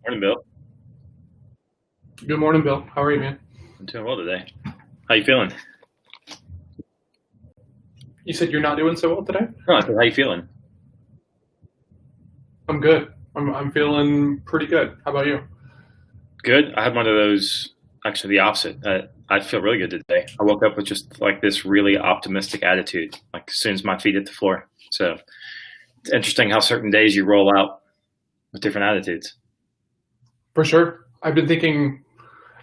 Morning, Bill. Good morning, Bill. How are you, man? I'm doing well today. How you feeling? You said you're not doing so well today? Oh, I said, how you feeling? I'm good. I'm feeling pretty good. How about you? Good. I had one of those, actually the opposite. I feel really good today. I woke up with just like this really optimistic attitude, like as soon as my feet hit the floor. So it's interesting how certain days you roll out with different attitudes. For sure. I've been thinking,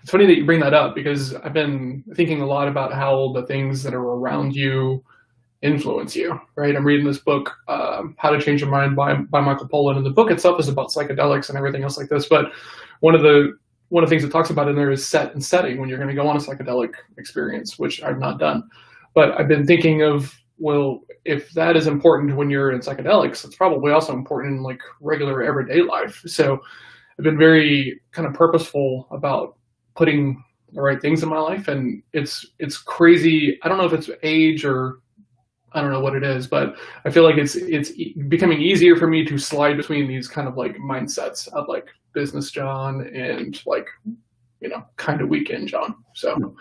it's funny that you bring that up because I've been thinking a lot about how the things that are around you influence you, right? I'm reading this book, How to Change Your Mind by Michael Pollan, and the book itself is about psychedelics and everything else like this. But one of the one of the things it talks about in there is set and setting when you're going to go on a psychedelic experience, which I've not done. But I've been thinking of, well, if that is important when you're in psychedelics, it's probably also important in like regular everyday life. So I've been very kind of purposeful about putting the right things in my life, and it's crazy. I don't know if it's age or I don't know what it is, but I feel like it's becoming easier for me to slide between these kind of like mindsets of like business John and like kind of weekend John. So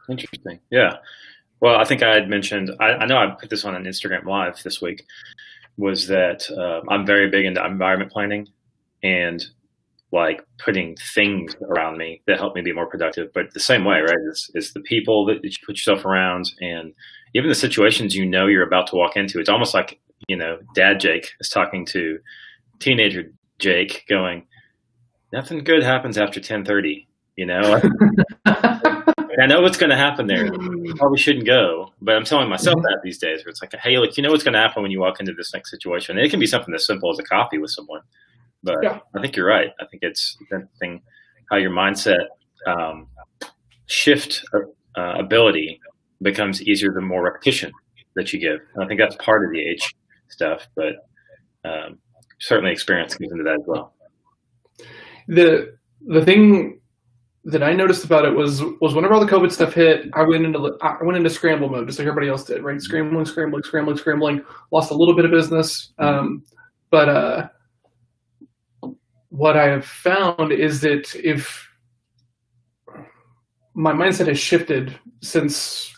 Interesting. Yeah. Well, I think I had mentioned, I know I put this on an Instagram Live this week, was that I'm very big into environment planning and like putting things around me that help me be more productive. But the same way, right? It's the people that you put yourself around and even the situations you're about to walk into. It's almost like, Dad Jake is talking to teenager Jake going, nothing good happens after 10:30, I know what's going to happen there. You probably shouldn't go, but I'm telling myself that these days where it's like, hey, look, you know what's going to happen when you walk into this next situation. And it can be something as simple as a coffee with someone. But yeah. I think you're right. I think it's interesting how your mindset shift ability becomes easier the more repetition that you give. And I think that's part of the age stuff, but certainly experience comes into that as well. The thing that I noticed about it was whenever all the COVID stuff hit, I went into scramble mode, just like everybody else did, right? Scrambling. Lost a little bit of business, but what I have found is that if my mindset has shifted since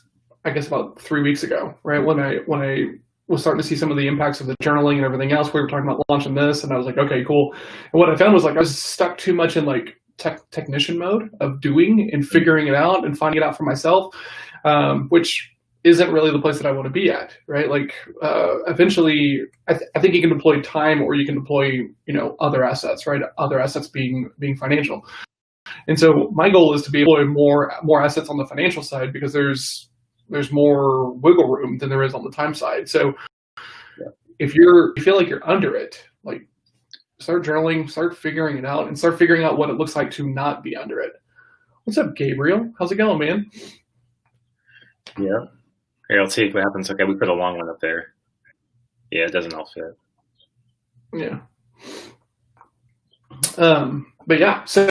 I guess about 3 weeks ago, right? When I was starting to see some of the impacts of the journaling and everything else, we were talking about launching this, and I was like, okay, cool. And what I found was like I was stuck too much in like technician mode of doing and figuring it out and finding it out for myself, which isn't really the place that I want to be at, right? Like eventually, I think you can deploy time or you can deploy, other assets, right? Other assets being financial. And so my goal is to be able to deploy more assets on the financial side because there's more wiggle room than there is on the time side. So if you feel like you're under it, like start journaling, start figuring it out, and start figuring out what it looks like to not be under it. What's up, Gabriel? How's it going, man? Yeah. Here, let's see what happens. Okay, we put a long one up there. Yeah, it doesn't all fit. Yeah. But yeah, so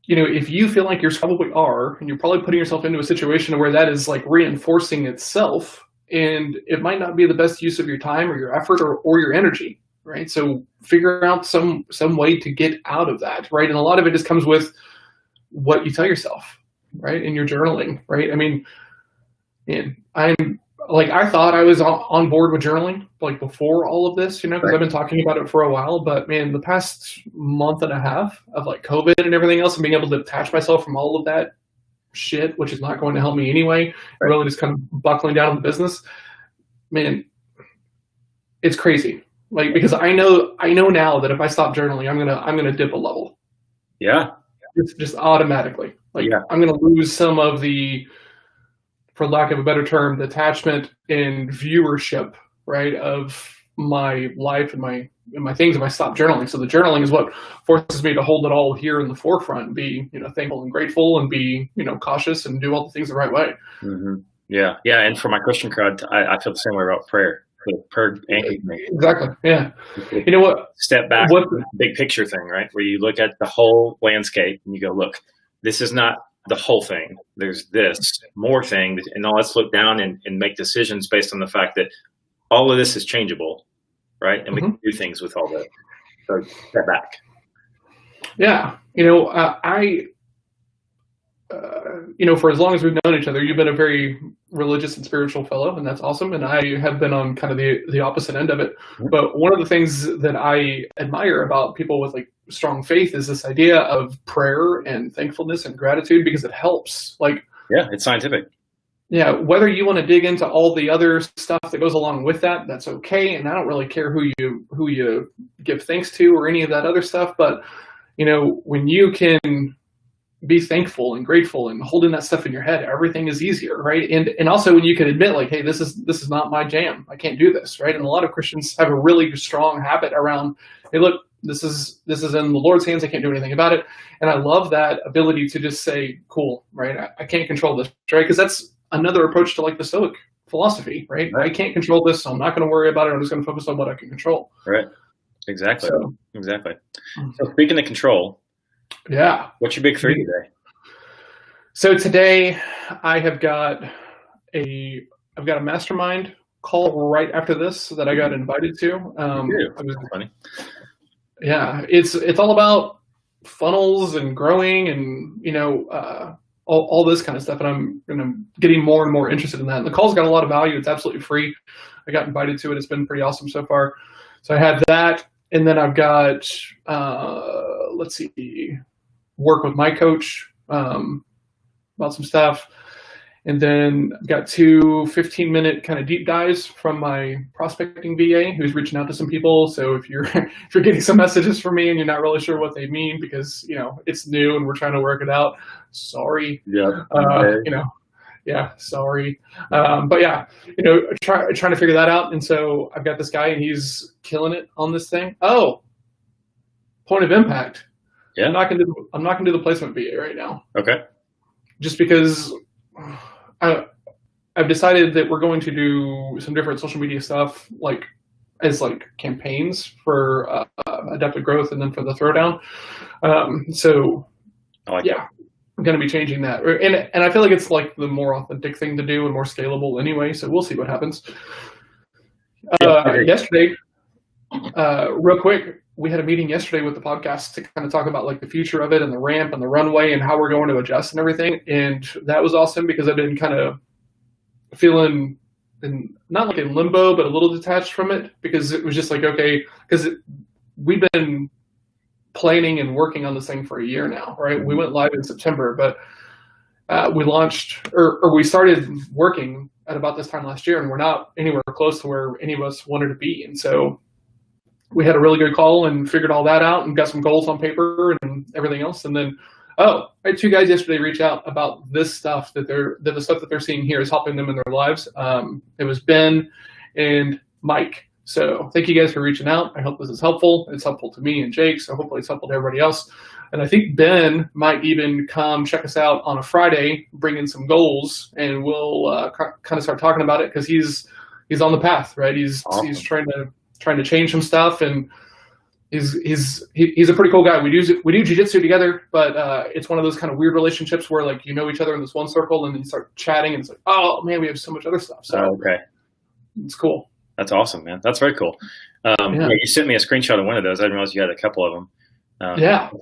if you feel like you probably are, and you're probably putting yourself into a situation where that is like reinforcing itself, and it might not be the best use of your time or your effort or your energy, right? So figure out some way to get out of that, right? And a lot of it just comes with what you tell yourself, right? In your journaling, right? I mean, and I thought I was on board with journaling like before all of this, because I've been talking about it for a while. But man, the past month and a half of like COVID and everything else, and being able to detach myself from all of that shit, which is not going to help me anyway, really just kind of buckling down on the business, man, it's crazy. Like because I know now that if I stop journaling, I'm gonna dip a level. Yeah, it's just automatically. Like I'm gonna lose some of the, for lack of a better term, the attachment and viewership, right, of my life and my things if I stop journaling. So the journaling is what forces me to hold it all here in the forefront and be, thankful and grateful and be, cautious and do all the things the right way. Mm-hmm. Yeah. Yeah. And for my Christian crowd, I feel the same way about prayer. Prayer anchors me. Exactly. Yeah. You know what? Step back, big picture thing, right? Where you look at the whole landscape and you go, look, this is not the whole thing. There's this more thing, and now let's look down and make decisions based on the fact that all of this is changeable, right? And we can do things with all that. So step back. Yeah. For as long as we've known each other, you've been a very religious and spiritual fellow, and that's awesome. And I have been on kind of the opposite end of it. But one of the things that I admire about people with like strong faith is this idea of prayer and thankfulness and gratitude, because it helps. Like, yeah, it's scientific. Yeah, whether you want to dig into all the other stuff that goes along with that, that's okay. And I don't really care who you give thanks to or any of that other stuff. But when you can be thankful and grateful and holding that stuff in your head, everything is easier, right? And also when you can admit, like, hey, this is not my jam. I can't do this, right? And a lot of Christians have a really strong habit around, hey, look, this is in the Lord's hands. I can't do anything about it. And I love that ability to just say, cool, right? I can't control this, right? Because that's another approach to like the Stoic philosophy, right? I can't control this, so I'm not going to worry about it. I'm just going to focus on what I can control. Right. Exactly. Exactly. So speaking of control, yeah. What's your big three today? So today I've got a mastermind call right after this that I got invited to. Funny. Yeah, it's all about funnels and growing and all this kind of stuff, and I'm getting more and more interested in that. And the call's got a lot of value. It's absolutely free. I got invited to it. It's been pretty awesome so far. So I have that, and then I've got work with my coach about some stuff. And then I've got 2 15-minute kind of deep dives from my prospecting VA who's reaching out to some people. So if you're getting some messages from me and you're not really sure what they mean because it's new and we're trying to work it out, sorry. Yeah. Sorry. But yeah, trying to figure that out. And so I've got this guy and he's killing it on this thing. Oh, point of impact. Yeah. I'm not gonna do the placement VA right now. Okay. Just because I've decided that we're going to do some different social media stuff, as campaigns for adaptive growth and then for the throwdown. So that. I'm going to be changing that. And I feel like it's like the more authentic thing to do and more scalable anyway. So we'll see what happens. Yesterday, real quick, we had a meeting yesterday with the podcast to kind of talk about like the future of it and the ramp and the runway and how we're going to adjust and everything. And that was awesome because I've been kind of feeling not like in limbo, but a little detached from it, because it was just like, okay, because we've been planning and working on this thing for a year now, right? We went live in September, but we launched or we started working at about this time last year, and we're not anywhere close to where any of us wanted to be. And so we had a really good call and figured all that out and got some goals on paper and everything else. And then, I had 2 guys yesterday reach out about this stuff that the stuff that they're seeing here is helping them in their lives. It was Ben and Mike. So thank you guys for reaching out. I hope this is helpful. It's helpful to me and Jake, so hopefully it's helpful to everybody else. And I think Ben might even come check us out on a Friday, bring in some goals, and we'll kind of start talking about it, because he's on the path, right? He's trying to change some stuff, and he's a pretty cool guy. We do jiu-jitsu together, but it's one of those kind of weird relationships where like each other in this one circle, and then you start chatting, and it's like, oh man, we have so much other stuff. So okay, it's cool. That's awesome, man. That's very cool. You sent me a screenshot of one of those. I didn't realize you had a couple of them.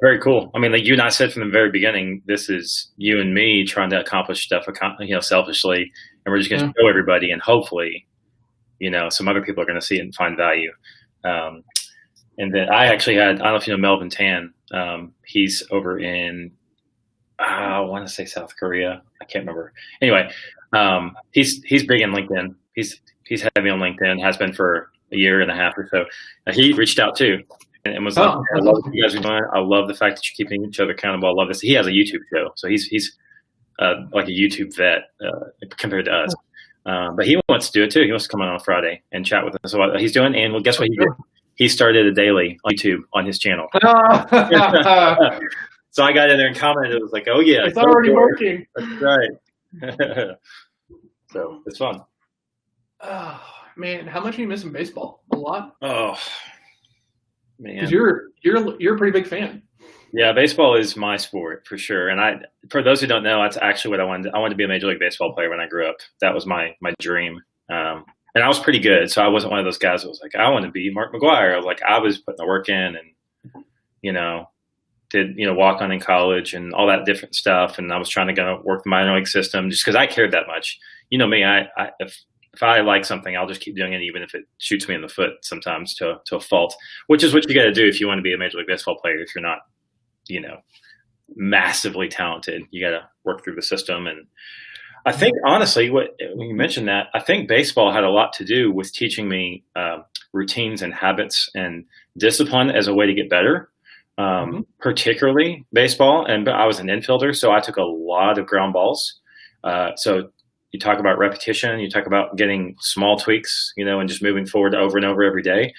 Very cool. I mean, like you and I said from the very beginning, this is you and me trying to accomplish stuff, selfishly, and we're just going to show everybody, and hopefully, some other people are going to see it and find value. And then I actually I don't know if you know Melvin Tan. He's over in, I want to say South Korea. I can't remember. Anyway, he's big in LinkedIn. He's heavy on LinkedIn, has been for a year and a half or so. He reached out too and was like, I love what you guys are doing. I love the fact that you're keeping each other accountable. I love this. He has a YouTube show, so he's like a YouTube vet compared to us. But he wants to do it too. He wants to come on Friday and chat with us. So what he's doing, and well, guess what he did? He started a daily on YouTube on his channel. So I got in there and commented. It was like, oh yeah, it's already working. That's right. So it's fun. Oh man, how much are you missing baseball? A lot. Oh man, because you're a pretty big fan. Yeah, baseball is my sport for sure. And for those who don't know, that's actually what I wanted. I wanted to be a Major League Baseball player when I grew up. That was my dream. And I was pretty good, so I wasn't one of those guys that was like, I want to be Mark McGwire. I was putting the work in, and did, walk on in college and all that different stuff. And I was trying to go work the minor league system just because I cared that much. You know me, if I like something, I'll just keep doing it, even if it shoots me in the foot sometimes to a fault, which is what you got to do if you want to be a Major League Baseball player. If you're not, massively talented, you got to work through the system. And I think, honestly, when you mentioned that, I think baseball had a lot to do with teaching me routines and habits and discipline as a way to get better, particularly baseball. And I was an infielder, so I took a lot of ground balls. So you talk about repetition, you talk about getting small tweaks, and just moving forward over and over every day.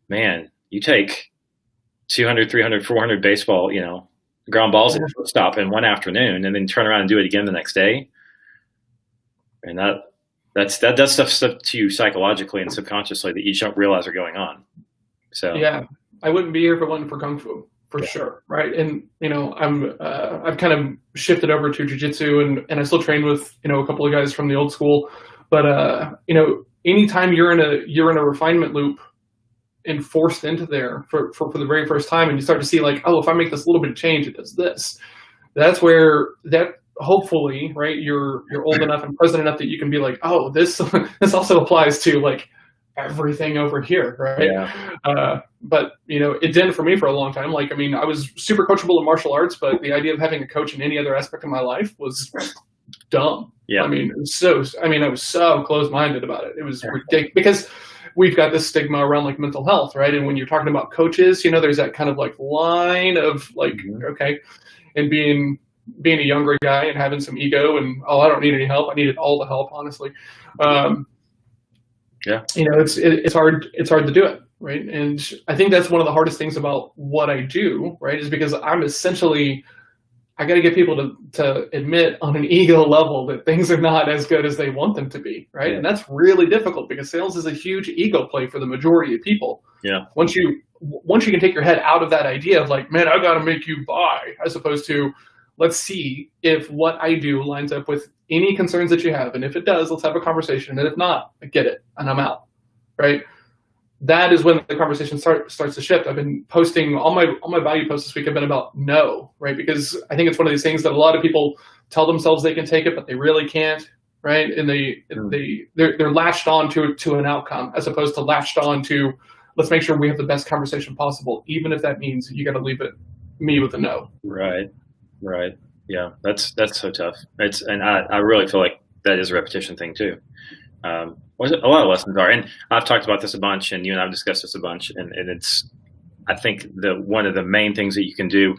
Man, you take 200, 300, 400 baseball, ground balls at shortstop in one afternoon and then turn around and do it again the next day. And that does stuff to you psychologically and subconsciously that you don't realize are going on. So yeah, I wouldn't be here if it wasn't for Kung Fu, for sure. Right. And, I've kind of shifted over to jiu-jitsu and I still train with, a couple of guys from the old school, but, anytime you're in a refinement loop and forced into there for the very first time, and you start to see like, oh, if I make this little bit of change, it does this. That's where hopefully, right, you're old enough and present enough that you can be like, oh, this also applies to like everything over here, right? Yeah. But it didn't for me for a long time. Like, I was super coachable in martial arts, but the idea of having a coach in any other aspect of my life was dumb. Yeah. I was so closed-minded about it. It was ridiculous because we've got this stigma around like mental health, right? And when you're talking about coaches, there's that kind of like line of like, okay, and being a younger guy and having some ego and, oh, I don't need any help. I needed all the help, honestly. It's hard to do it, right? And I think that's one of the hardest things about what I do, right? Is because I'm essentially, I got to get people to admit on an ego level that things are not as good as they want them to be, right? And that's really difficult because sales is a huge ego play for the majority of people. Yeah. Once you can take your head out of that idea of like, man, I got to make you buy, as opposed to, let's see if what I do lines up with any concerns that you have. And if it does, let's have a conversation. And if not, I get it and I'm out, right? That is when the conversation starts to shift. I've been posting all my value posts this week have been about no, right? Because I think it's one of these things that a lot of people tell themselves they can take it, but they really can't, right? And they're latched on to an outcome as opposed to latched on to, let's make sure we have the best conversation possible, even if that means you got to leave me with a no. Right. Yeah, that's so tough. And I really feel like that is a repetition thing too. A lot of lessons are, and I've talked about this a bunch, and you and I've discussed this a bunch, and it's, I think one of the main things that you can do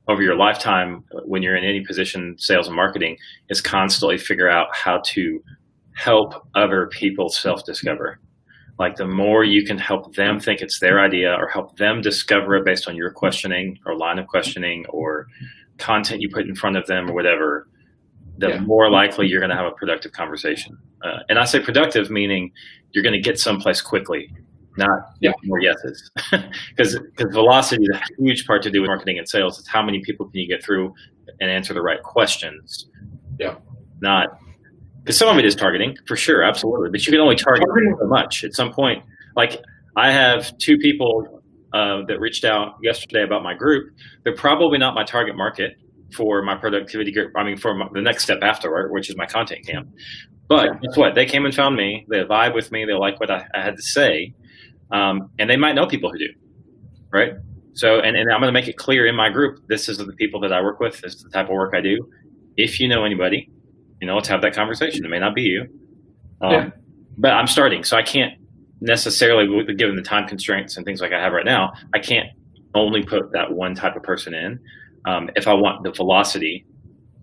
over your lifetime when you're in any position, sales and marketing, is constantly figure out how to help other people self-discover. Like the more you can help them think it's their idea or help them discover it based on your questioning or line of questioning or content you put in front of them or whatever, the more likely you're going to have a productive conversation. And I say productive, meaning you're going to get someplace quickly, not more yeses. Because velocity is a huge part to do with marketing and sales. It's how many people can you get through and answer the right questions. Yeah. Not because some of it is targeting for sure, absolutely. But you can only target so much. At some point, like I have 2 people that reached out yesterday about my group. They're probably not my target market for my productivity group. The next step after, right, which is my content camp. But guess what? They came and found me. They vibe with me. They like what I had to say. And they might know people who do, right? So, and I'm going to make it clear in my group, this is the people that I work with. This is the type of work I do. If you know anybody, let's have that conversation. It may not be you. But I'm starting. So I can't necessarily, given the time constraints and things like I have right now, I can't only put that one type of person in. If I want the velocity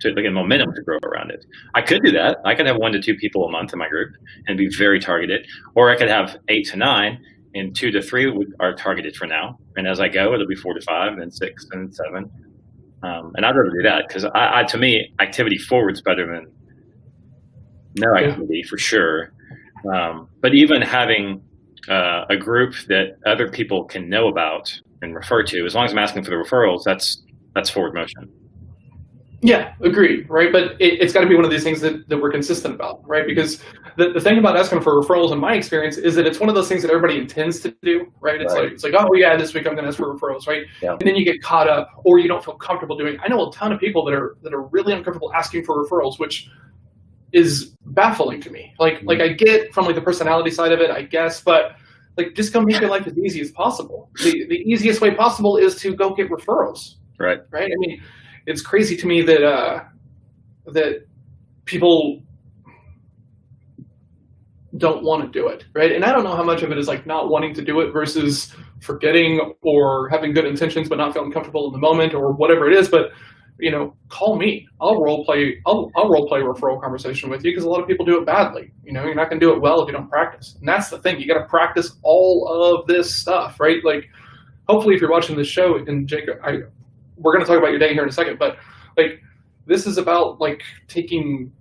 to get momentum to grow around it, I could do that. I could have 1 to 2 people a month in my group and be very targeted, or I could have 8 to 9 and 2 to 3 are targeted for now. And as I go, it'll be 4 to 5 and then 6 and 7. And I'd rather do that because to me, activity forward's better than no activity for sure. But even having a group that other people can know about and refer to, as long as I'm asking for the referrals, that's forward motion. Yeah, agreed, right? But it's got to be one of these things that we're consistent about, right? Because the thing about asking for referrals, in my experience, is that it's one of those things that everybody intends to do, right? It's like, oh yeah, this week I'm going to ask for referrals, right? Yeah. And then you get caught up, or you don't feel comfortable doing it. I know a ton of people that are really uncomfortable asking for referrals, which is baffling to me. Like I get from like the personality side of it, I guess, but like just go make your life as easy as possible. The easiest way possible is to go get referrals, Right. right? I mean, it's crazy to me that that people don't want to do it, right? And I don't know how much of it is like not wanting to do it versus forgetting or having good intentions but not feeling comfortable in the moment or whatever it is. But you know, call me. I'll role play a referral conversation with you, because a lot of people do it badly. You know, you're not going to do it well if you don't practice. And that's the thing. You got to practice all of this stuff, right? Like, hopefully, if you're watching this show, and Jacob, we're going to talk about your day here in a second, but like, this is about like taking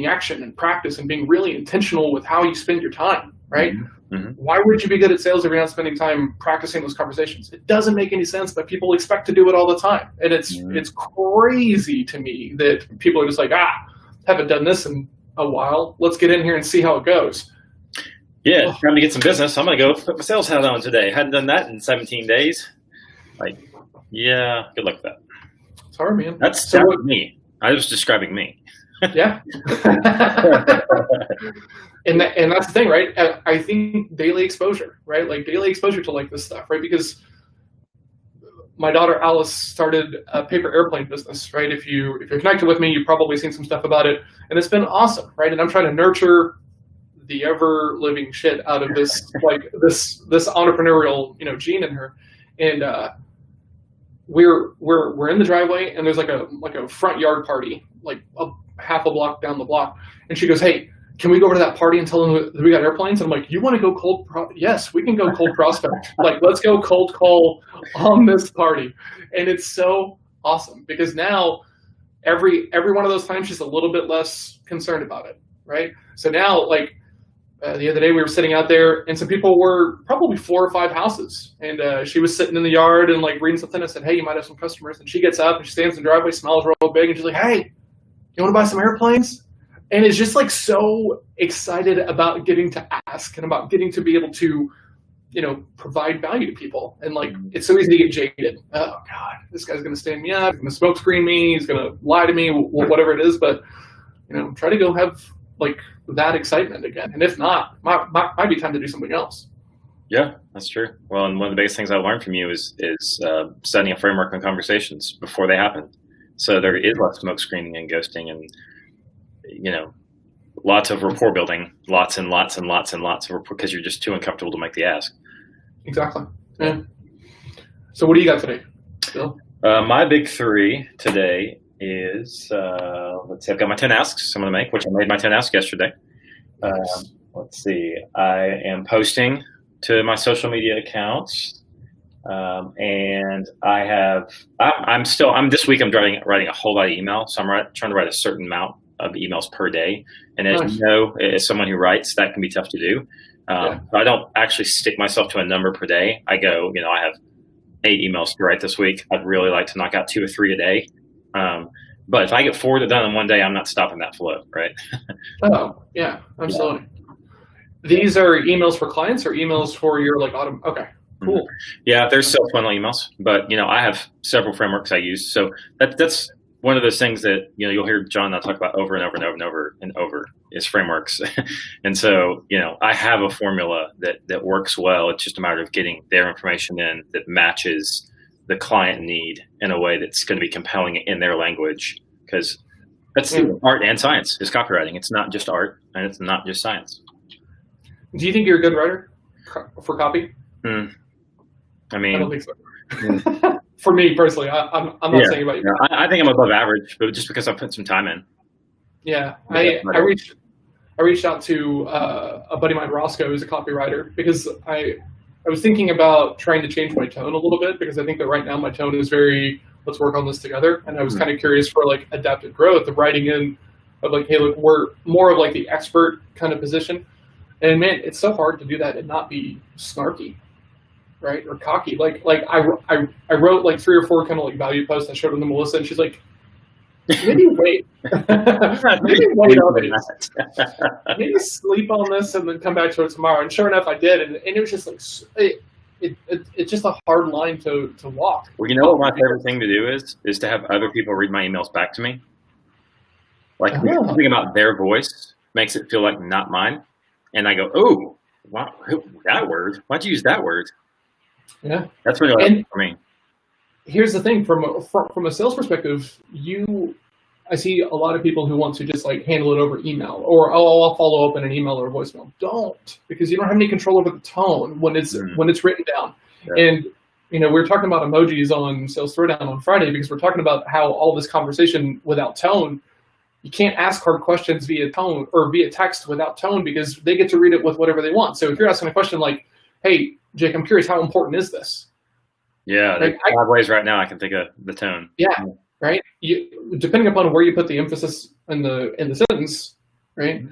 action and practice and being really intentional with how you spend your time, right? Mm-hmm. Why would you be good at sales if you're not spending time practicing those conversations? It doesn't make any sense, but people expect to do it all the time. And it's crazy to me that people are just like, haven't done this in a while. Let's get in here and see how it goes. Yeah, trying to get some business. I'm going to go put my sales hat on today. Hadn't done that in 17 days. Like, yeah, good luck with that. It's hard, man. That's me. I was describing me. Yeah. And that's the thing, right? I think daily exposure, right? Like daily exposure to like this stuff, right? Because my daughter Alice started a paper airplane business, right? If you're connected with me, you've probably seen some stuff about it, and it's been awesome, right? And I'm trying to nurture the ever living shit out of this, like this entrepreneurial, you know, gene in her. And we're in the driveway, and there's like a front yard party, like half a block down the block. And she goes, "Hey, can we go over to that party and tell them that we got airplanes?" And I'm like, "You want to go cold? Yes, we can go cold prospect. Like, let's go cold call on this party." And it's so awesome, because now every one of those times she's a little bit less concerned about it, right? So now, like, the other day we were sitting out there, and some people were probably 4 or 5 houses, and she was sitting in the yard and like reading something. I said, "Hey, you might have some customers." And she gets up and she stands in the driveway, smiles real big, and she's like, "Hey, you want to buy some airplanes?" And it's just like so excited about getting to ask and about getting to be able to, you know, provide value to people. And like, it's so easy to get jaded. Oh God, this guy's going to stand me up. He's going to smoke screen me. He's going to lie to me, whatever it is. But, you know, try to go have like that excitement again. And if not, might be time to do something else. Yeah, that's true. Well, and one of the biggest things I learned from you is setting a framework on conversations before they happen. So there is less smoke screening and ghosting, and, you know, lots of rapport building, lots and lots and lots and lots of rapport, because you're just too uncomfortable to make the ask. Exactly. Yeah. So what do you got today, Bill? My big 3 today is, let's see, I've got my 10 asks I'm going to make, which I made my 10 asks yesterday. Let's see, I am posting to my social media accounts. And this week I'm writing a whole lot of emails. So I'm trying to write a certain amount of emails per day. And as you know, as someone who writes, that can be tough to do. I don't actually stick myself to a number per day. I go, you know, I have 8 emails to write this week. I'd really like to knock out 2 or 3 a day. But if I get 4 done in one day, I'm not stopping that flow, right? Oh, yeah, absolutely. Yeah. These are emails for clients or emails for your like autumn? Okay. Cool. Yeah, there's self-funnel emails, but, you know, I have several frameworks I use. So that's one of those things that, you know, you'll hear John and I talk about over and over and over and over and over is frameworks. And so, you know, I have a formula that works well. It's just a matter of getting their information in that matches the client need in a way that's going to be compelling in their language, because that's art and science is copywriting. It's not just art, and it's not just science. Do you think you're a good writer for copy? I mean, I don't think so. For me personally, I'm not saying about you. No, I think I'm above average, but just because I put some time in. Yeah, I reached out to a buddy of mine, Roscoe, who's a copywriter, because I was thinking about trying to change my tone a little bit, because I think that right now my tone is very, let's work on this together. And I was kind of curious for like adaptive growth of writing in of like, hey, look, we're more of like the expert kind of position. And man, it's so hard to do that and not be snarky, right? Or cocky. Like I wrote like 3 or 4 kind of like value posts. I showed them to Melissa, and she's like, maybe wait. Maybe wait on it. Maybe sleep on this and then come back to it tomorrow. And sure enough, I did. And it was just like, it's just a hard line to walk. Well, you know what my favorite thing to do is to have other people read my emails back to me. Like something about their voice makes it feel like not mine. And I go, oh, wow, that word. Why'd you use that word? Yeah. That's really helpful for me. Here's the thing, from a sales perspective, I see a lot of people who want to just like handle it over email, or I'll follow up in an email or a voicemail. Don't, because you don't have any control over the tone when it's written down. Yeah. And we were talking about emojis on Sales Throwdown on Friday, because we're talking about how all this conversation without tone, you can't ask hard questions via tone or via text without tone, because they get to read it with whatever they want. So if you're asking a question like, "Hey, Jake, I'm curious, how important is this?" Yeah, there's 5 ways right now I can think of the tone. Yeah, right. Depending upon where you put the emphasis in the sentence, right,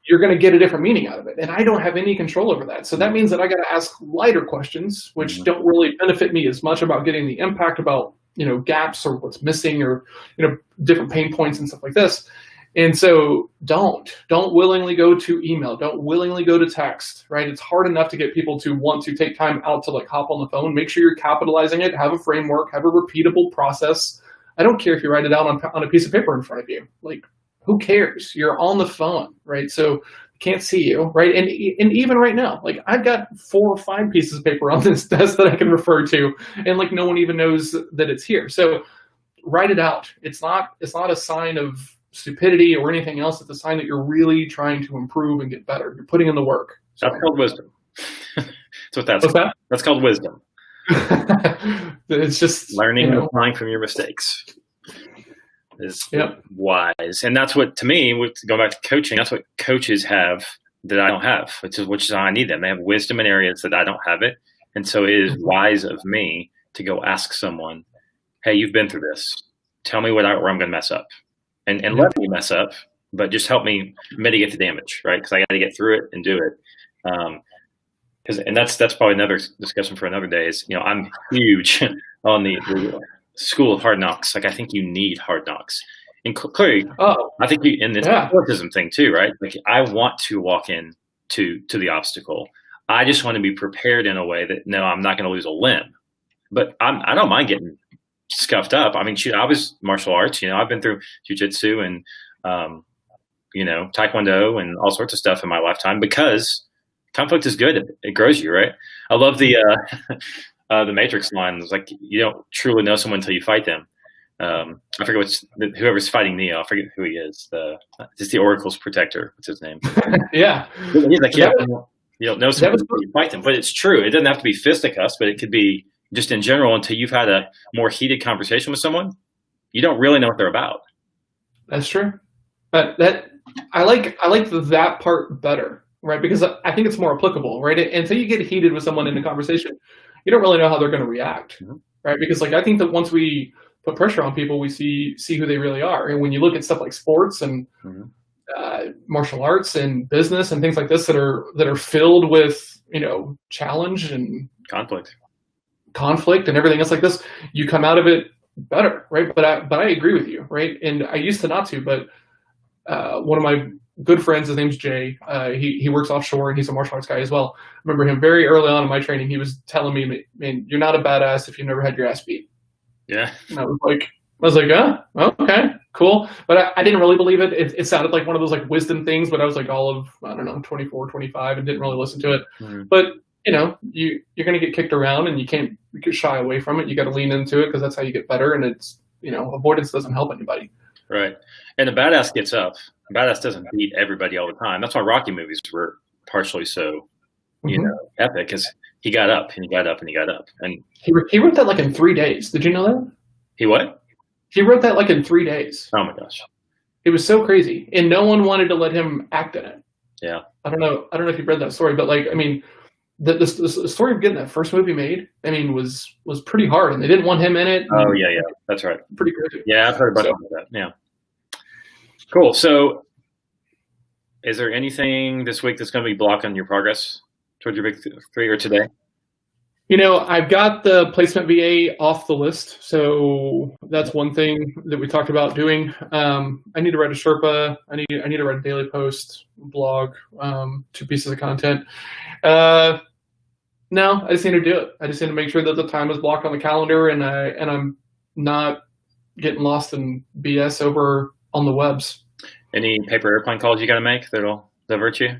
you're going to get a different meaning out of it. And I don't have any control over that. So that means that I got to ask lighter questions, which don't really benefit me as much about getting the impact about gaps or what's missing, or different pain points and stuff like this. And so don't willingly go to email. Don't willingly go to text, right? It's hard enough to get people to want to take time out to like hop on the phone. Make sure you're capitalizing it. Have a framework. Have a repeatable process. I don't care if you write it out on a piece of paper in front of you. Like, who cares? You're on the phone, right? So can't see you, right? And even right now, like I've got 4 or 5 pieces of paper on this desk that I can refer to, and like no one even knows that it's here. So write it out. It's not a sign of stupidity or anything else. It's a sign that you're really trying to improve and get better. You're putting in the work. So. That's called wisdom. What's that? That's called wisdom. It's just learning and applying from your mistakes is wise. And that's what, to me, going back to coaching, that's what coaches have that I don't have, which is how I need them. They have wisdom in areas that I don't have it. And so it is wise of me to go ask someone, hey, you've been through this. Tell me where I'm going to mess up. And let me mess up, but just help me mitigate the damage, right? Because I got to get through it and do it. And that's probably another discussion for another day. Is I'm huge on the school of hard knocks. Like I think you need hard knocks, and clearly, I think in this autism thing too, right? Like I want to walk in to the obstacle. I just want to be prepared in a way that no, I'm not going to lose a limb, but I don't mind getting scuffed up. I mean, shoot, I was martial arts. I've been through jiu-jitsu and taekwondo and all sorts of stuff in my lifetime, because conflict is good. It grows you, right? I love the Matrix line. It's like you don't truly know someone until you fight them. I forget whoever's fighting Neo. I forget who he is. Just the Oracle's protector. What's his name? Yeah. He's like, you don't know someone until you fight them. But it's true. It doesn't have to be fisticuffs, but it could be just in general, until you've had a more heated conversation with someone, you don't really know what they're about. That's true. But I like that part better, right? Because I think it's more applicable, right? Until you get heated with someone in a conversation, you don't really know how they're going to react, right? Because like I think that once we put pressure on people, we see who they really are. And when you look at stuff like sports and martial arts and business and things like this that are filled with challenge and conflict and everything else like this, you come out of it better, right? But I agree with you, right? And I used to not to, but one of my good friends, his name's Jay. He works offshore and he's a martial arts guy as well. I remember him very early on in my training. He was telling me, "Man, you're not a badass if you've never had your ass beat." Yeah. And I was like, okay, cool. But I didn't really believe it. It sounded like one of those like wisdom things, but I was like all of, 24, 25 and didn't really listen to it. But you're going to get kicked around and you can't shy away from it. You got to lean into it because that's how you get better. And it's, avoidance doesn't help anybody. Right. And the badass gets up. The badass doesn't beat everybody all the time. That's why Rocky movies were partially so, epic, because he got up and he got up and he got up. And he wrote that like in 3 days. Did you know that? He what? He wrote that like in 3 days. Oh my gosh. It was so crazy. And no one wanted to let him act in it. Yeah. I don't know if you've read that story, but like, I mean, the story of getting that first movie made, I mean, was pretty hard, and they didn't want him in it. Oh yeah, that's right. Pretty crazy. Yeah, I've heard about that. Yeah. Cool. So, is there anything this week that's going to be blocking your progress towards your big 3 or today? I've got the placement VA off the list, so that's one thing that we talked about doing. I need to write a Sherpa. I need to write a daily post, blog, 2 pieces of content. No, I just need to do it. I just need to make sure that the time is blocked on the calendar, and I'm not getting lost in BS over on the webs. Any paper airplane calls you got to make that'll divert you?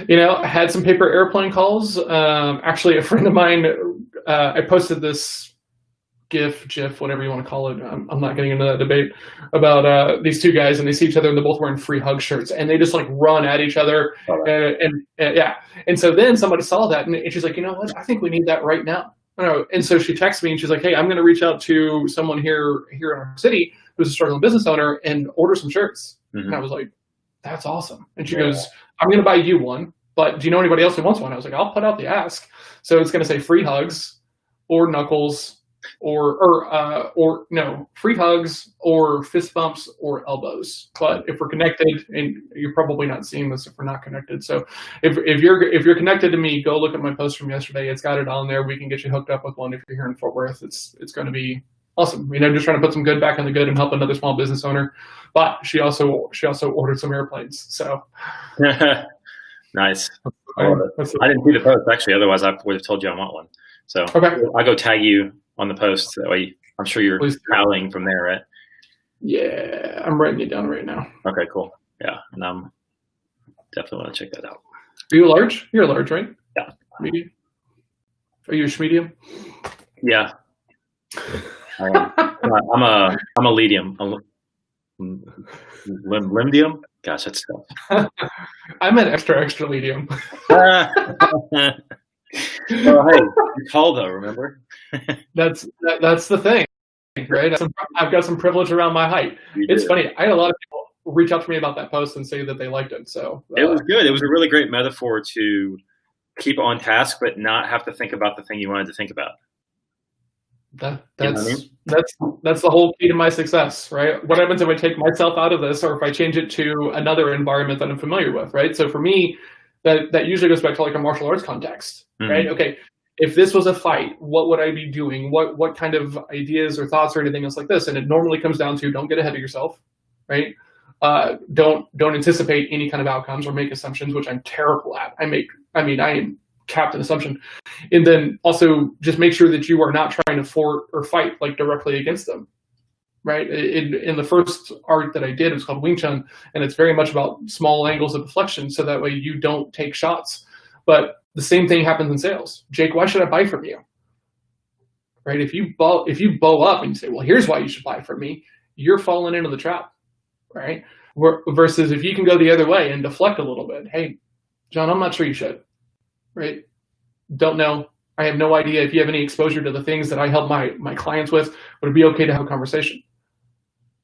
I had some paper airplane calls. Actually, a friend of mine, I posted this GIF, whatever you want to call it. I'm not getting into that debate about these 2 guys, and they see each other, and they're both wearing free hug shirts, and they just like run at each other. And yeah. And so then somebody saw that, and she's like, you know what? I think we need that right now. And so she texts me, and she's like, hey, I'm going to reach out to someone here in our city who's a struggling business owner and order some shirts. Mm-hmm. And I was like, that's awesome. And she goes, I'm going to buy you one, but do you know anybody else who wants one? I was like, I'll put out the ask. So it's going to say free hugs or knuckles or no, free hugs or fist bumps or elbows. But if we're connected, and you're probably not seeing this if we're not connected. So if you're connected to me, go look at my post from yesterday. It's got it on there. We can get you hooked up with one if you're here in Fort Worth. It's going to be awesome. I'm just trying to put some good back in the good and help another small business owner. But she also ordered some airplanes. So nice. I didn't see the post actually. Otherwise, I would have told you I want one. So okay. I'll go tag you on the post. That way, I'm sure you're traveling from there, right? Yeah, I'm writing it down right now. Okay, cool. Yeah, and I'm definitely want to check that out. Are you a large? You're a large, right? Yeah. Medium? Are you a medium? Yeah. I'm a medium. Limdium? Gosh, that's tough. I'm an extra medium. Well, hey, you're tall though, remember? That's the thing, right? I've got some privilege around my height. It's funny. I had a lot of people reach out to me about that post and say that they liked it. So it was good. It was a really great metaphor to keep on task, but not have to think about the thing you wanted to think about. That's the whole key to my success, right? What happens if I take myself out of this, or if I change it to another environment that I'm familiar with, right? So for me, that usually goes back to like a martial arts context, right? Okay, if this was a fight, what would I be doing? What kind of ideas or thoughts or anything else like this? And it normally comes down to don't get ahead of yourself, right? Don't anticipate any kind of outcomes or make assumptions, which I'm terrible at. I am capped in assumption. And then also just make sure that you are not trying to fight like directly against them, right? In the first art that I did, it was called Wing Chun, and it's very much about small angles of deflection, so that way you don't take shots. But the same thing happens in sales. Jake, why should I buy from you? Right? If you bow up and you say, well, here's why you should buy from me, you're falling into the trap, right? Versus if you can go the other way and deflect a little bit. Hey, John, I'm not sure you should. Right? Don't know. I have no idea if you have any exposure to the things that I help my clients with. Would it be okay to have a conversation?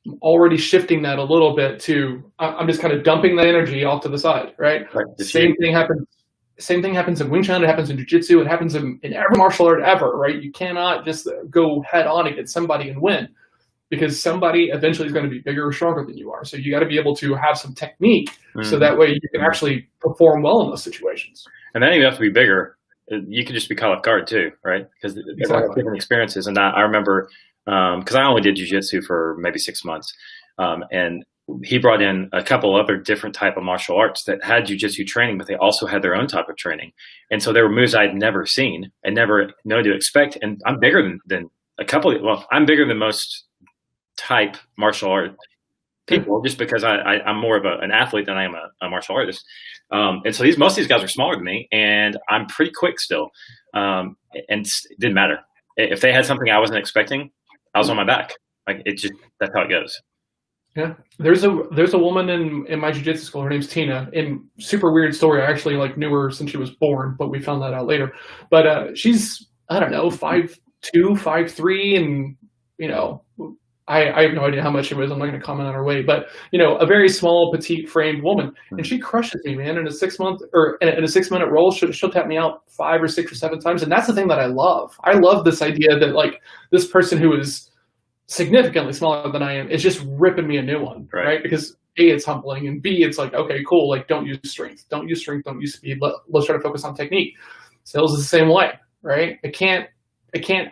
I'm already shifting that a little bit to, I'm just kind of dumping that energy off to the side, right? Same thing happens in Wing Chun, it happens in Jiu-Jitsu, it happens in every martial art ever, right? You cannot just go head on against somebody and win, because somebody eventually is going to be bigger or stronger than you are. So you got to be able to have some technique so that way you can actually perform well in those situations. And then you have to be bigger. You can just be caught off guard too, right? Because they all have different experiences. And I remember, because I only did jiu-jitsu for maybe 6 months, and he brought in a couple other different type of martial arts that had jiu-jitsu training, but they also had their own type of training. And so there were moves I'd never seen and never known to expect. And I'm bigger than a couple. I'm bigger than most type martial art people, just because I'm more of an athlete than I am a martial artist. And so most of these guys are smaller than me, and I'm pretty quick still. And it didn't matter. If they had something I wasn't expecting, I was on my back. Like that's how it goes. Yeah. There's a woman in my jiu-jitsu school. Her name's Tina, and super weird story. I actually knew her since she was born, but we found that out later. But she's, I don't know, 5'2", 5'3", and I have no idea how much she was. I'm not going to comment on her weight, but a very small, petite framed woman, and she crushes me, man. In a 6 month or in a 6 minute roll, she'll tap me out 5 or 6 or 7 times, and that's the thing that I love. I love this idea that like this person who is significantly smaller than I am is just ripping me a new one, right? Because A, it's humbling, and B, it's like, okay, cool. Like, don't use strength, don't use speed. Let's try to focus on technique. Sales is the same way, right? I can't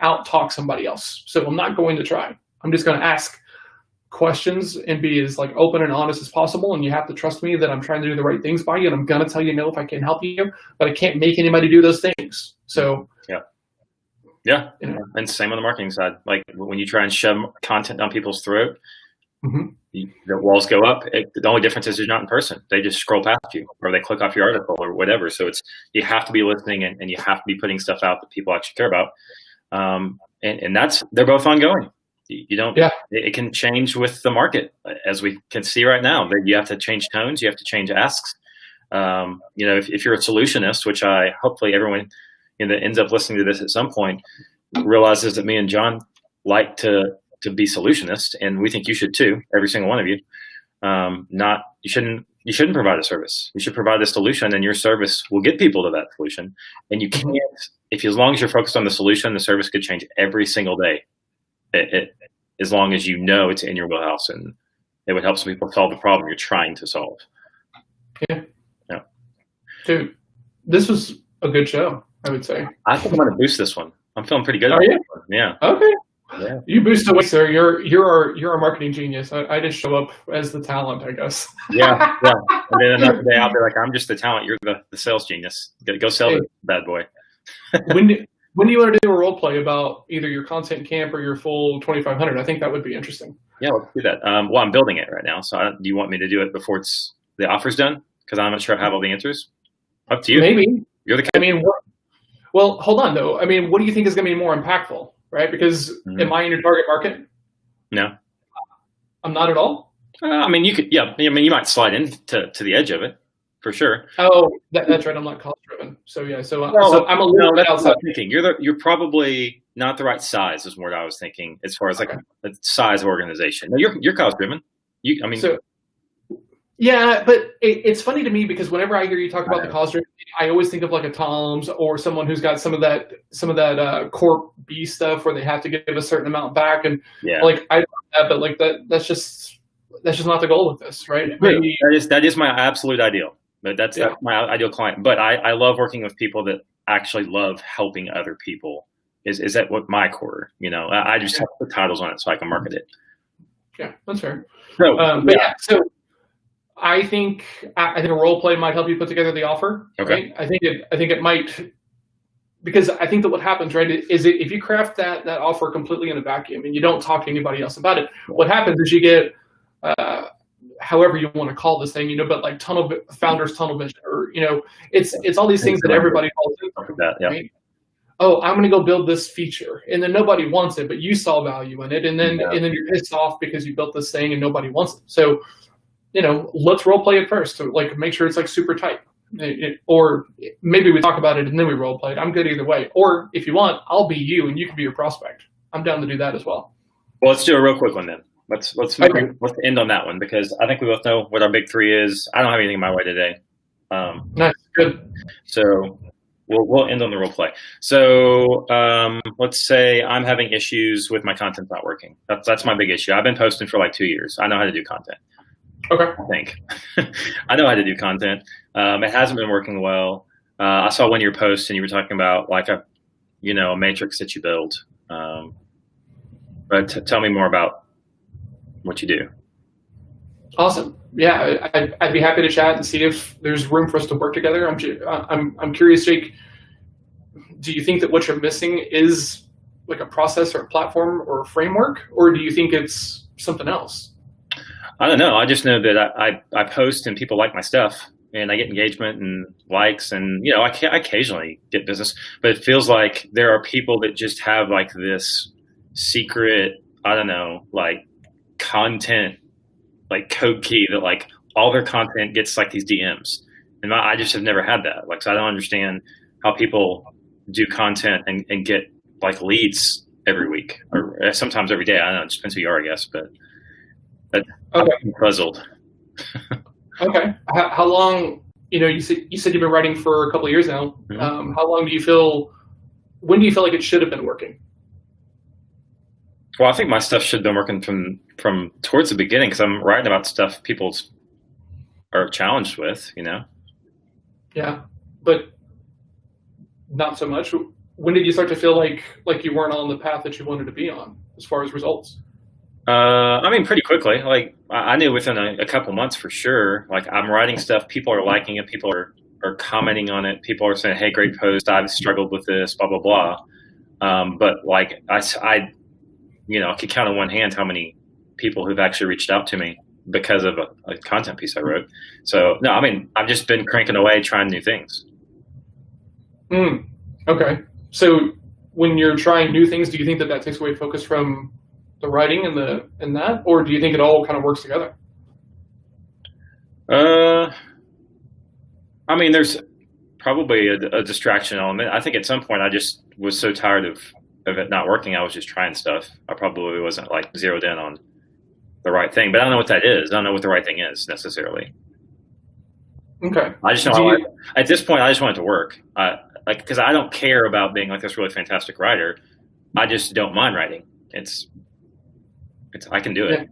out talk somebody else. So I'm not going to try. I'm just going to ask questions and be as like open and honest as possible. And you have to trust me that I'm trying to do the right things by you. And I'm going to tell you no if I can help you, but I can't make anybody do those things. So yeah. And same on the marketing side. Like when you try and shove content down people's throat, the walls go up. The only difference is you're not in person. They just scroll past you or they click off your article or whatever. So you have to be listening and you have to be putting stuff out that people actually care about. And they're both ongoing. You don't, it can change with the market, as we can see right now. That you have to change tones, you have to change asks. If you're a solutionist, which hopefully everyone that ends up listening to this at some point realizes that me and John like to be solutionists, and we think you should too, every single one of you. You shouldn't provide a service. You should provide a solution, and your service will get people to that solution. And you can't, as long as you're focused on the solution, the service could change every single day. As long as you know it's in your wheelhouse and it would help some people solve the problem you're trying to solve. Yeah. Dude, this was a good show, I would say. I think I'm going to boost this one. I'm feeling pretty good. Are you? Yeah. Okay. Yeah. You boost away, sir. You're a marketing genius. I just show up as the talent, I guess. Yeah. And then another day I'll be like, I'm just the talent. You're the sales genius. Go sell this bad boy. When do you want to do a role play about either your content camp or your full 2,500? I think that would be interesting. Yeah, let's do that. Well, I'm building it right now. So do you want me to do it before the offer's done? Because I'm not sure I have all the answers. Up to you. Maybe. You're the kid. I mean, well, hold on though. I mean, what do you think is going to be more impactful, right? Because am I in your target market? No. I'm not at all? you could, yeah. I mean, you might slide in to the edge of it. For sure. Oh, that's right. I'm not cost driven. So yeah. So I'm a little bit outside. Thinking you're probably not the right size is what I was thinking as far as like a size of organization. No, you're cost driven. Yeah, but it's funny to me because whenever I hear you talk about the cost driven, I always think of like a Tom's or someone who's got some of that Corp B stuff where they have to give a certain amount back, and like I but like that's just not the goal with this, right? Maybe, that is my absolute ideal. But that's my ideal client. But I love working with people that actually love helping other people. Is that what my core? I just have to put titles on it so I can market it. Yeah, that's fair. So, so I think a role play might help you put together the offer. Okay. Right? I think it might, because I think that what happens, right, is if you craft that offer completely in a vacuum and you don't talk to anybody else about it, what happens is you get however you want to call this thing, but like founder's tunnel vision, or it's all these things that everybody falls into. Right? Oh, I'm going to go build this feature, and then nobody wants it, but you saw value in it, and then you're pissed off because you built this thing and nobody wants it. So, let's role play it first. So, like, make sure it's like super tight, or maybe we talk about it and then we role play it. I'm good either way. Or if you want, I'll be you and you can be your prospect. I'm down to do that as well. Well, let's do a real quick one then. Let's end on that one, because I think we both know what our big three is. I don't have anything in my way today. Nice, good. So we'll end on the role play. So let's say I'm having issues with my content not working. That's my big issue. I've been posting for like 2 years. I know how to do content. Okay. I think I know how to do content. It hasn't been working well. I saw one of your posts and you were talking about like a matrix that you build. But tell me more about what you do. Awesome. Yeah, I'd be happy to chat and see if there's room for us to work together. I'm curious, Jake. Do you think that what you're missing is like a process or a platform or a framework, or do you think it's something else? I don't know. I just know that I post and people like my stuff, and I get engagement and likes, and I occasionally get business, but it feels like there are people that just have like this secret, I don't know, like content, like code key that like all their content gets like these DMs, and I just have never had that. Like, so I don't understand how people do content and get like leads every week or sometimes every day. I don't know. It just depends who you are, I guess, but I'm puzzled. Okay. How long, you said you've been writing for a couple of years now. Mm-hmm. How long when do you feel like it should have been working? Well, I think my stuff should have been working from towards the beginning, because I'm writing about stuff people are challenged with, Yeah, but not so much. when did you start to feel like you weren't on the path that you wanted to be on as far as results? I mean, pretty quickly. Like I knew within a couple months for sure. Like I'm writing stuff, people are liking it, people are commenting on it, people are saying, "Hey, great post. I've struggled with this, blah blah blah." But like I I could count on one hand how many people who've actually reached out to me because of a content piece I wrote. So no, I mean, I've just been cranking away trying new things. Okay. So when you're trying new things, do you think that takes away focus from the writing and that, or do you think it all kind of works together? I mean, there's probably a distraction element. I think at some point I just was so tired of it not working. I was just trying stuff. I probably wasn't like zeroed in on the right thing, but I don't know what that is. I don't know what the right thing is necessarily. Okay. I just know at this point I just want it to work. Because I don't care about being like this really fantastic writer. I just don't mind writing. It's I can do it.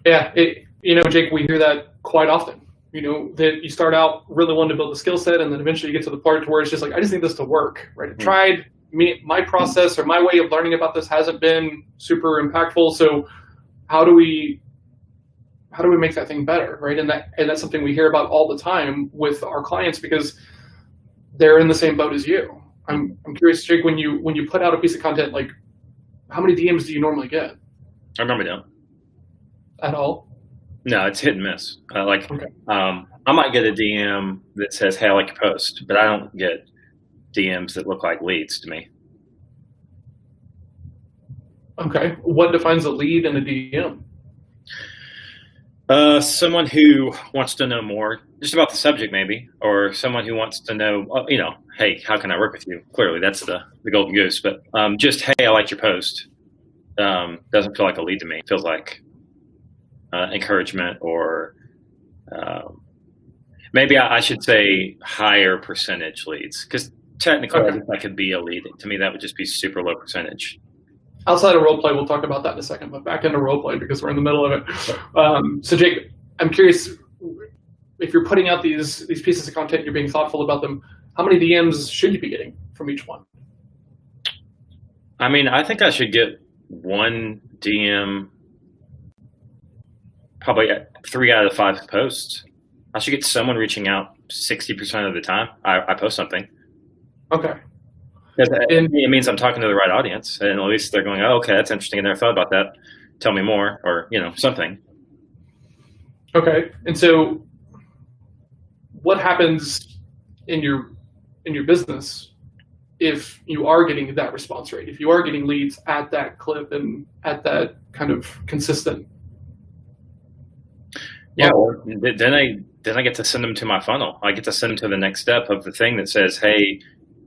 Yeah. Jake, we hear that quite often. That you start out really wanting to build a skill set, and then eventually you get to the part where it's just like, I just need this to work, right? I tried, my process or my way of learning about this hasn't been super impactful. So how do we make that thing better, right? And that's something we hear about all the time with our clients because they're in the same boat as you. I'm curious, Jake, when you put out a piece of content, like how many DMs do you normally get? I normally don't. At all? No, it's hit and miss. Okay. I might get a DM that says, "Hey, I like your post," but I don't get DMs that look like leads to me. Okay. What defines a lead in a DM? Someone who wants to know more just about the subject maybe, or someone who wants to know, hey, how can I work with you? Clearly that's the golden goose, but just, hey, I like your post. Doesn't feel like a lead to me. It feels like encouragement or maybe I should say higher percentage leads, because technically I could be a lead. To me, that would just be super low percentage. Outside of role play, we'll talk about that in a second, but back into role play because we're in the middle of it. So Jake, I'm curious, if you're putting out these pieces of content, you're being thoughtful about them, how many DMs should you be getting from each one? I mean, I think I should get one DM probably at 3 out of the 5 posts. I should get someone reaching out 60% of the time I post something. Okay. It means I'm talking to the right audience, and at least they're going, "Oh, okay, that's interesting. I never thought about that. Tell me more," or something. Okay, and so what happens in your business if you are getting that response rate? If you are getting leads at that clip and at that kind of consistent? Yeah, well, then I get to send them to my funnel. I get to send them to the next step of the thing that says, "Hey,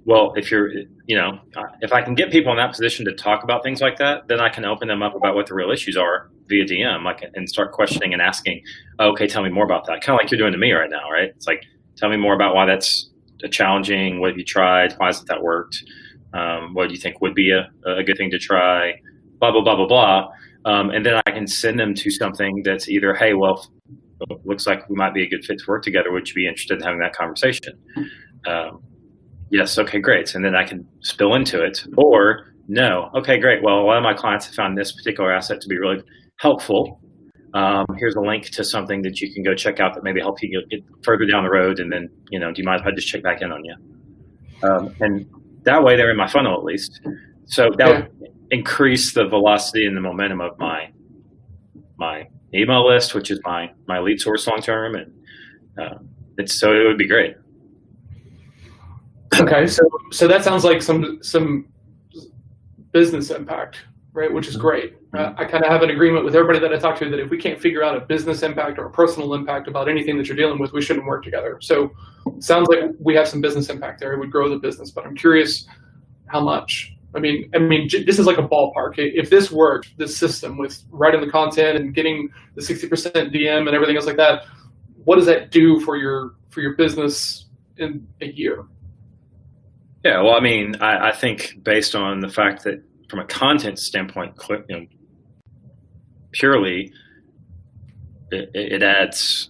well, if you're, if I can get people in that position to talk about things like that, then I can open them up about what the real issues are via DM, and start questioning and asking, okay, tell me more about that." Kind of like you're doing to me right now, right? It's like, tell me more about why that's challenging. What have you tried? Why hasn't that worked? What do you think would be a good thing to try? Blah, blah, blah, blah, blah. And then I can send them to something that's either, "Hey, well, looks like we might be a good fit to work together. Would you be interested in having that conversation?" Yes. Okay, great. And then I can spill into it, or no. Okay, great. Well, a lot of my clients have found this particular asset to be really helpful. Here's a link to something that you can go check out that maybe help you get further down the road. And then, do you mind if I just check back in on you? And that way they're in my funnel at least. So that would increase the velocity and the momentum of my email list, which is my lead source long term. And so it would be great. Okay, so that sounds like some business impact, right? Which is great. I kind of have an agreement with everybody that I talk to that if we can't figure out a business impact or a personal impact about anything that you're dealing with, we shouldn't work together. So it sounds like we have some business impact there. It would grow the business, but I'm curious how much. I mean, this is like a ballpark. If this worked, this system with writing the content and getting the 60% DM and everything else like that, what does that do for your business in a year? Yeah, well, I mean, I think based on the fact that from a content standpoint, purely, it adds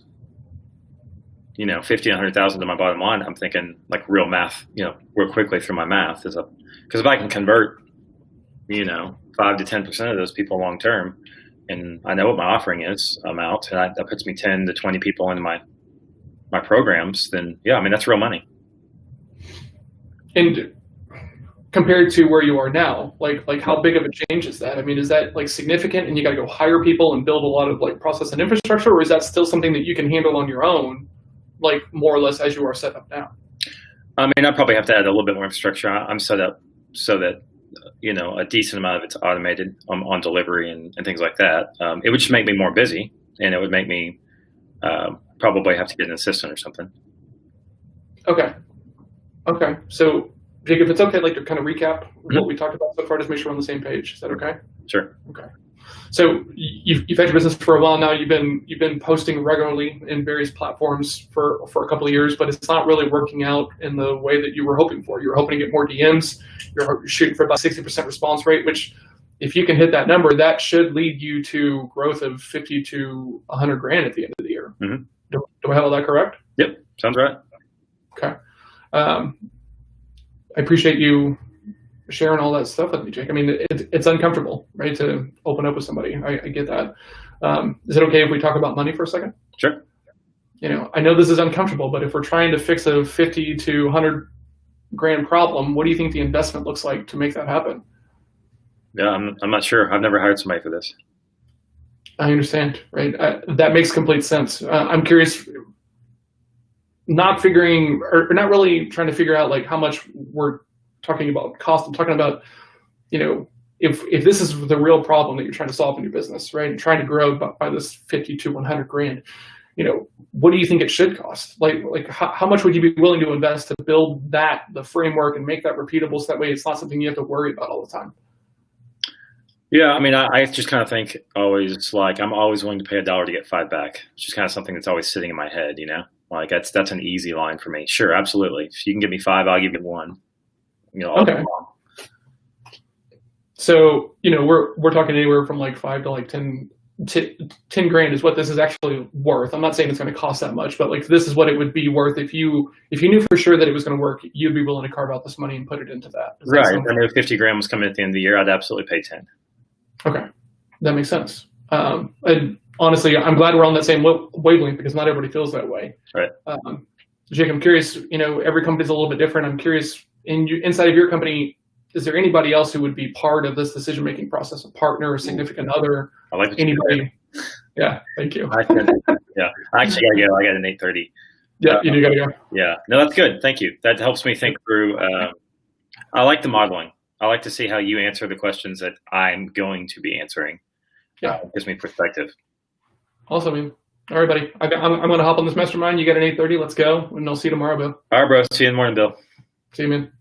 50, 100,000 to my bottom line, I'm thinking like real math, real quickly through my math is up. Because if I can convert, 5 to 10% of those people long term, and I know what my offering is, I'm out, and that puts me 10 to 20 people into my programs, then yeah, I mean, that's real money. And compared to where you are now, like how big of a change is that? I mean, is that like significant and you got to go hire people and build a lot of like process and infrastructure, or is that still something that you can handle on your own, like more or less as you are set up now? I mean, I probably have to add a little bit more infrastructure. I'm set up so that, a decent amount of it's automated on delivery and things like that. It would just make me more busy, and it would make me probably have to get an assistant or something. Okay. So, Jake, if it's okay, I'd like to kind of recap what we talked about so far, just make sure we're on the same page. Is that okay? Sure. Okay. So you've had your business for a while now. You've been posting regularly in various platforms for a couple of years, but it's not really working out in the way that you were hoping for. You were hoping to get more DMs. You're shooting for about 60% response rate, which if you can hit that number, that should lead you to growth of 50 to 100 grand at the end of the year. Mm-hmm. Do I have all that correct? Yep, sounds right. Okay. I appreciate you sharing all that stuff with me, Jake. I mean, it's uncomfortable, right, to open up with somebody. I get that. Is it okay if we talk about money for a second? Sure. I know this is uncomfortable, but if we're trying to fix a 50 to 100 grand problem, what do you think the investment looks like to make that happen? Yeah, I'm not sure. I've never hired somebody for this. I understand, right? That makes complete sense. I'm curious, not really trying to figure out like how much we're talking about cost. I'm talking about, if this is the real problem that you're trying to solve in your business, right? And trying to grow by this 50 to 100 grand, what do you think it should cost? Like how much would you be willing to invest to build the framework and make that repeatable so that way it's not something you have to worry about all the time? Yeah, I mean, I just kind of think always like I'm always willing to pay $1 to get 5 back. It's just kind of something that's always sitting in my head, like that's an easy line for me. Sure, absolutely. If you can give me 5, I'll give you 1. Okay. So, we're talking anywhere from like 5 to like 10 grand is what this is actually worth. I'm not saying it's going to cost that much, but like this is what it would be worth if you knew for sure that it was going to work. You'd be willing to carve out this money and put it into that. Right. If I knew 50 grand was coming at the end of the year, I'd absolutely pay 10. Okay, that makes sense. And honestly, I'm glad we're on that same wavelength because not everybody feels that way. Right. Jake, I'm curious. Every company's a little bit different. I'm curious. Inside of your company, is there anybody else who would be part of this decision-making process? A partner, a significant other? I like anybody. Yeah, thank you. Yeah, I actually gotta go. I got an 8:30. Yeah, you do gotta go. Yeah, no, that's good. Thank you. That helps me think through. I like the modeling. I like to see how you answer the questions that I'm going to be answering. Yeah, it gives me perspective. Awesome, man. All right, buddy. I'm going to hop on this mastermind. You got an 8:30. Let's go, and I'll see you tomorrow, Bill. All right, bro. See you in the morning, Bill. See you, man.